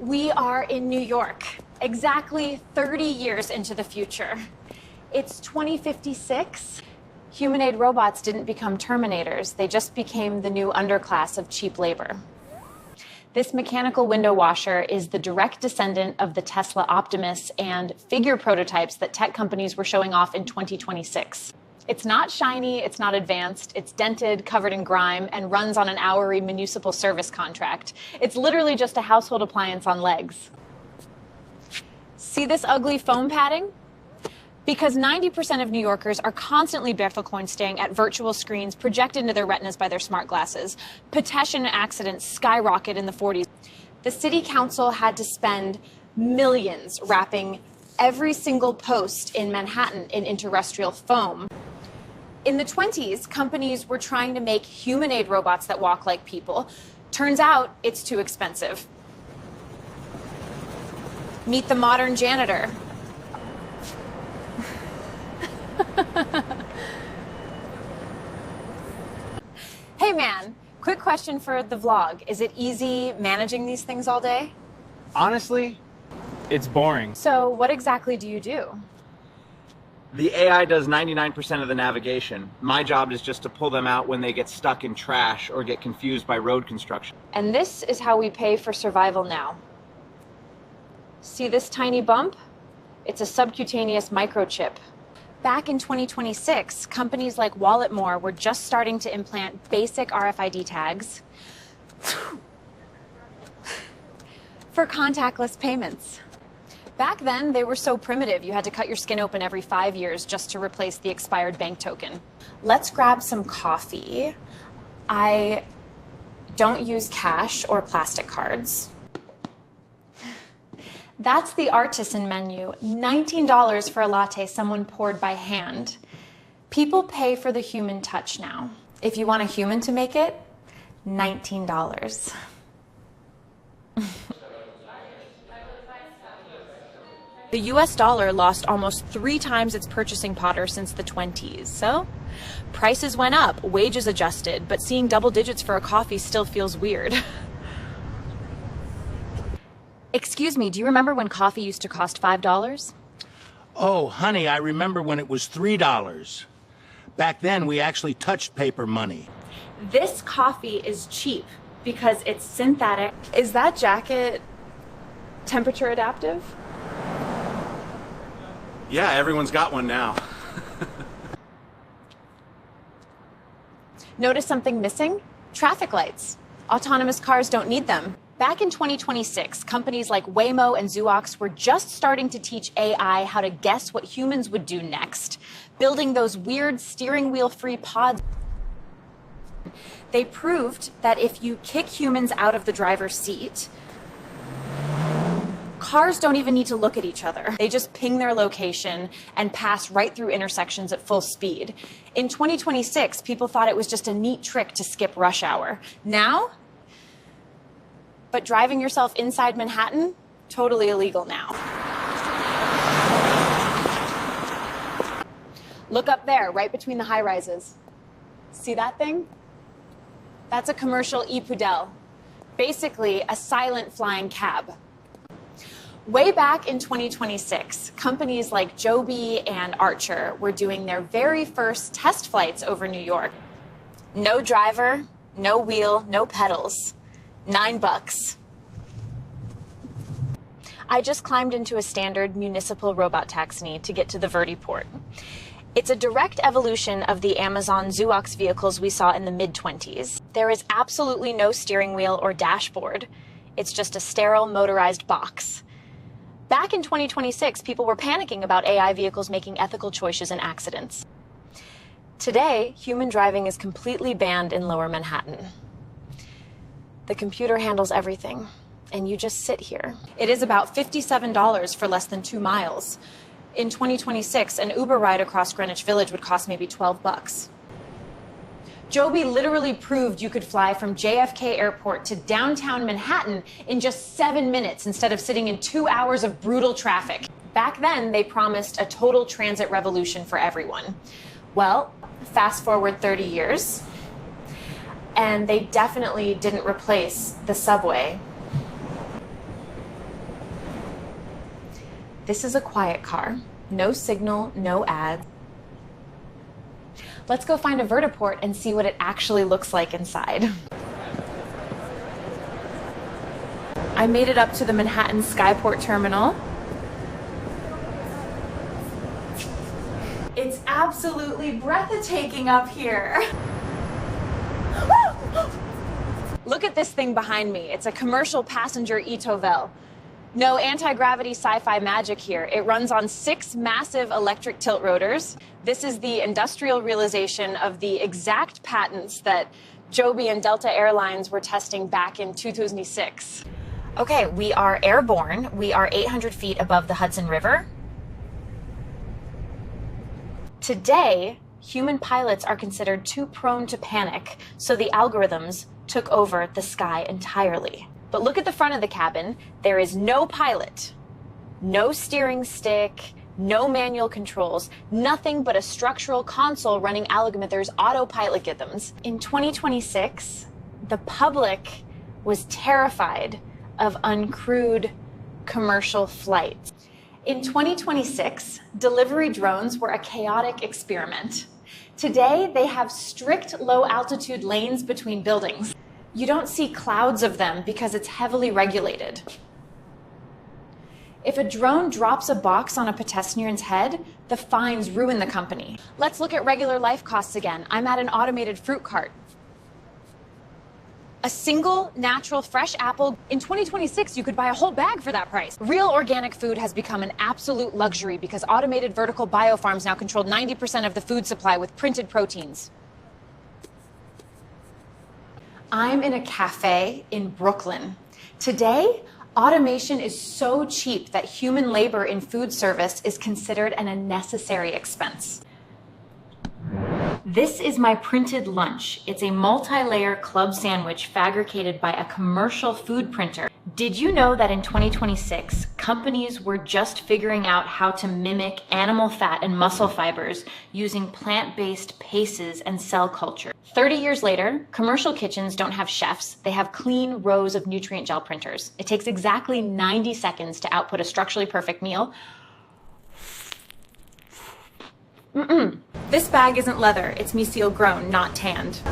We are in New York, exactly 30 years into the future. It's 2056. Humanoid robots didn't become Terminators. They just became the new underclass of cheap labor. This mechanical window washer is the direct descendant of the Tesla Optimus and Figure prototypes that tech companies were showing off in 2026. It's not shiny, it's not advanced, it's dented, covered in grime, and runs on an hourly municipal service contract. It's literally just a household appliance on legs. See this ugly foam padding? Because 90% of New Yorkers are constantly barefoot staring at virtual screens projected into their retinas by their smart glasses, pedestrian accidents skyrocket in the 40s. The city council had to spend millions wrapping every single post in Manhattan in interterrestrial foam. In the 20s, companies were trying to make humanoid robots that walk like people. Turns out it's too expensive. Meet the modern janitor. Hey man, quick question for the vlog. Is it easy managing these things all day? Honestly, it's boring. So what exactly do you do? The AI does 99% of the navigation. My job is just to pull them out when they get stuck in trash or get confused by road construction. And this is how we pay for survival now. See this tiny bump? It's a subcutaneous microchip. Back in 2026, companies like Walletmore were just starting to implant basic RFID tags for contactless payments. Back then, they were so primitive, you had to cut your skin open every 5 years just to replace the expired bank token. Let's grab some coffee. I don't use cash or plastic cards. That's the artisan menu, $19 for a latte someone poured by hand. People pay for the human touch now. If you want a human to make it, $19. The US dollar lost almost 3 times its purchasing power since the 20s, so prices went up, wages adjusted, but seeing double digits for a coffee still feels weird. Excuse me, do you remember when coffee used to cost $5? Oh, honey, I remember when it was $3. Back then, we actually touched paper money. This coffee is cheap because it's synthetic. Is that jacket temperature adaptive? Yeah, everyone's got one now. Notice something missing? Traffic lights. Autonomous cars don't need them. Back in 2026, companies like Waymo and Zoox were just starting to teach AI how to guess what humans would do next, building those weird steering wheel-free pods. They proved that if you kick humans out of the driver's seat, cars don't even need to look at each other. They just ping their location and pass right through intersections at full speed. In 2026, people thought it was just a neat trick to skip rush hour. Now, but driving yourself inside Manhattan, totally illegal now. Look up there, right between the high-rises. See that thing? That's a commercial e-Pudel. Basically, a silent flying cab. Way back in 2026, companies like Joby and Archer were doing their very first test flights over New York. No driver, no wheel, no pedals. $9. I just climbed into a standard municipal robot taxi to get to the vertiport. It's a direct evolution of the Amazon Zoox vehicles we saw in the mid-20s. There is absolutely no steering wheel or dashboard. It's just a sterile motorized box. Back in 2026, people were panicking about AI vehicles making ethical choices and accidents. Today, human driving is completely banned in Lower Manhattan. The computer handles everything, and you just sit here. It is about $57 for less than 2 miles. In 2026, an Uber ride across Greenwich Village would cost maybe $12. Joby literally proved you could fly from JFK Airport to downtown Manhattan in just 7 minutes instead of sitting in 2 hours of brutal traffic. Back then, they promised a total transit revolution for everyone. Well, fast forward 30 years, and they definitely didn't replace the subway. This is a quiet car. No signal, no ads. Let's go find a vertiport and see what it actually looks like inside. I made it up to the Manhattan Skyport terminal. It's absolutely breathtaking up here. Look at this thing behind me. It's a commercial passenger eVTOL. No anti-gravity sci-fi magic here. It runs on 6 massive electric tilt rotors. This is the industrial realization of the exact patents that Joby and Delta Airlines were testing back in 2006. Okay, we are airborne. We are 800 feet above the Hudson River. Today, human pilots are considered too prone to panic, so the algorithms took over the sky entirely. But look at the front of the cabin. There is no pilot, no steering stick, no manual controls, nothing but a structural console running algorithms, autopilot algorithms. In 2026, the public was terrified of uncrewed commercial flights. In 2026, delivery drones were a chaotic experiment. Today, they have strict low-altitude lanes between buildings. You don't see clouds of them because it's heavily regulated. If a drone drops a box on a pedestrian's head, the fines ruin the company. Let's look at regular life costs again. I'm at an automated fruit cart. A single natural fresh apple, in 2026, you could buy a whole bag for that price. Real organic food has become an absolute luxury because automated vertical biofarms now control 90% of the food supply with printed proteins. I'm in a cafe in Brooklyn. Today, automation is so cheap that human labor in food service is considered an unnecessary expense. This is my printed lunch. It's a multi-layer club sandwich fabricated by a commercial food printer. Did you know that in 2026, companies were just figuring out how to mimic animal fat and muscle fibers using plant-based paces and cell culture? 30 years later, commercial kitchens don't have chefs. They have clean rows of nutrient gel printers. It takes exactly 90 seconds to output a structurally perfect meal. This bag isn't leather. It's mycel grown, not tanned.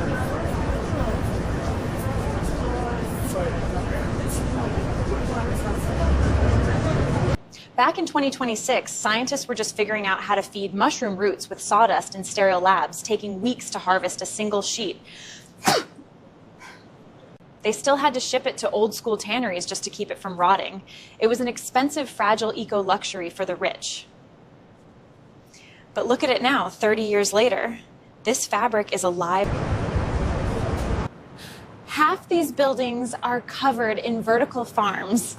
Back in 2026, scientists were just figuring out how to feed mushroom roots with sawdust in sterile labs, taking weeks to harvest a single sheet. They still had to ship it to old school tanneries just to keep it from rotting. It was an expensive, fragile eco-luxury for the rich. But look at it now, 30 years later. This fabric is alive. Half these buildings are covered in vertical farms.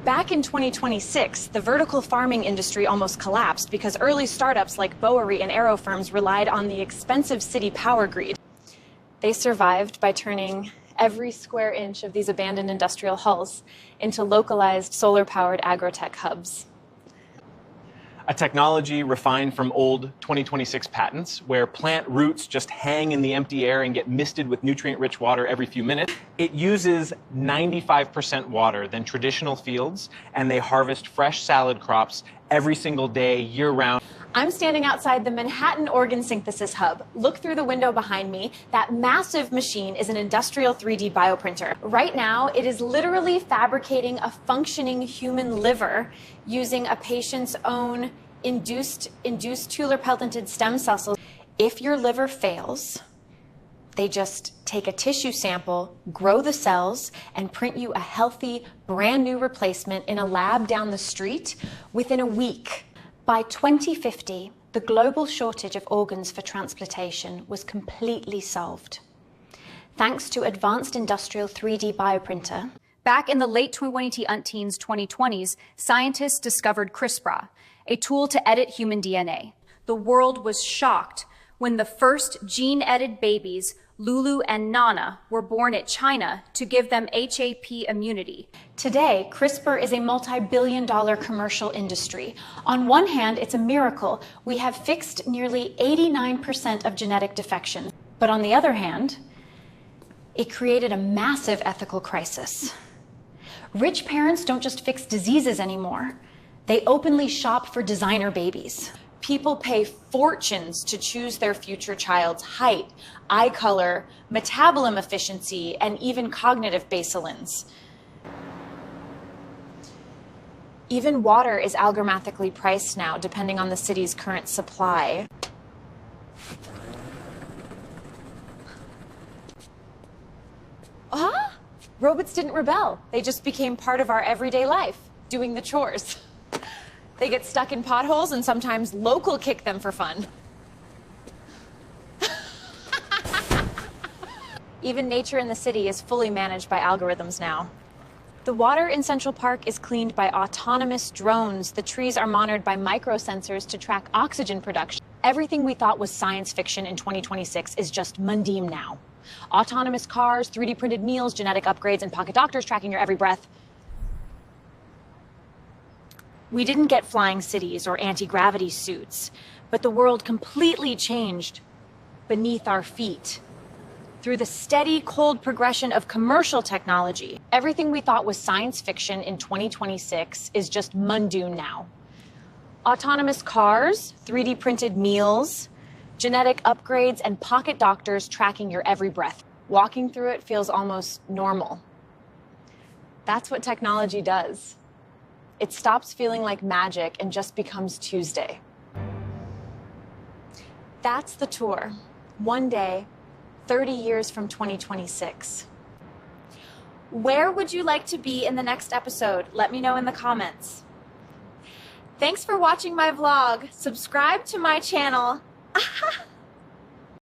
Back in 2026, the vertical farming industry almost collapsed because early startups like Bowery and Aero firms relied on the expensive city power grid. They survived by turning every square inch of these abandoned industrial hulls into localized solar-powered agrotech hubs. A technology refined from old 2026 patents where plant roots just hang in the empty air and get misted with nutrient-rich water every few minutes. It uses 95% water than traditional fields, and they harvest fresh salad crops every single day, year-round. I'm standing outside the Manhattan Organ Synthesis Hub. Look through the window behind me. That massive machine is an industrial 3D bioprinter. Right now, it is literally fabricating a functioning human liver using a patient's own induced tular-pelleted stem cells. If your liver fails, they just take a tissue sample, grow the cells, and print you a healthy, brand new replacement in a lab down the street within a week. By 2050, the global shortage of organs for transplantation was completely solved. Thanks to advanced industrial 3D bioprinter. Back in the late 2020s, scientists discovered CRISPR, a tool to edit human DNA. The world was shocked when the first gene-edited babies, Lulu and Nana, were born in China to give them HAP immunity. Today, CRISPR is a multi-billion-dollar commercial industry. On one hand, it's a miracle. We have fixed nearly 89% of genetic defections. But on the other hand, it created a massive ethical crisis. Rich parents don't just fix diseases anymore. They openly shop for designer babies. People pay fortunes to choose their future child's height, eye color, metabolism efficiency, and even cognitive baselines. Even water is algorithmically priced now, depending on the city's current supply. Robots didn't rebel. They just became part of our everyday life, doing the chores. They get stuck in potholes and sometimes local kick them for fun. Even nature in the city is fully managed by algorithms now. The water in Central Park is cleaned by autonomous drones. The trees are monitored by microsensors to track oxygen production. Everything we thought was science fiction in 2026 is just mundane now. Autonomous cars, 3D printed meals, genetic upgrades, and pocket doctors tracking your every breath. We didn't get flying cities or anti-gravity suits, but the world completely changed beneath our feet. Through the steady, cold progression of commercial technology, everything we thought was science fiction in 2026 is just mundane now. Autonomous cars, 3D printed meals, genetic upgrades, and pocket doctors tracking your every breath. Walking through it feels almost normal. That's what technology does. It stops feeling like magic and just becomes Tuesday. That's the tour. One day, 30 years from 2026. Where would you like to be in the next episode? Let me know in the comments. Thanks for watching my vlog. Subscribe to my channel.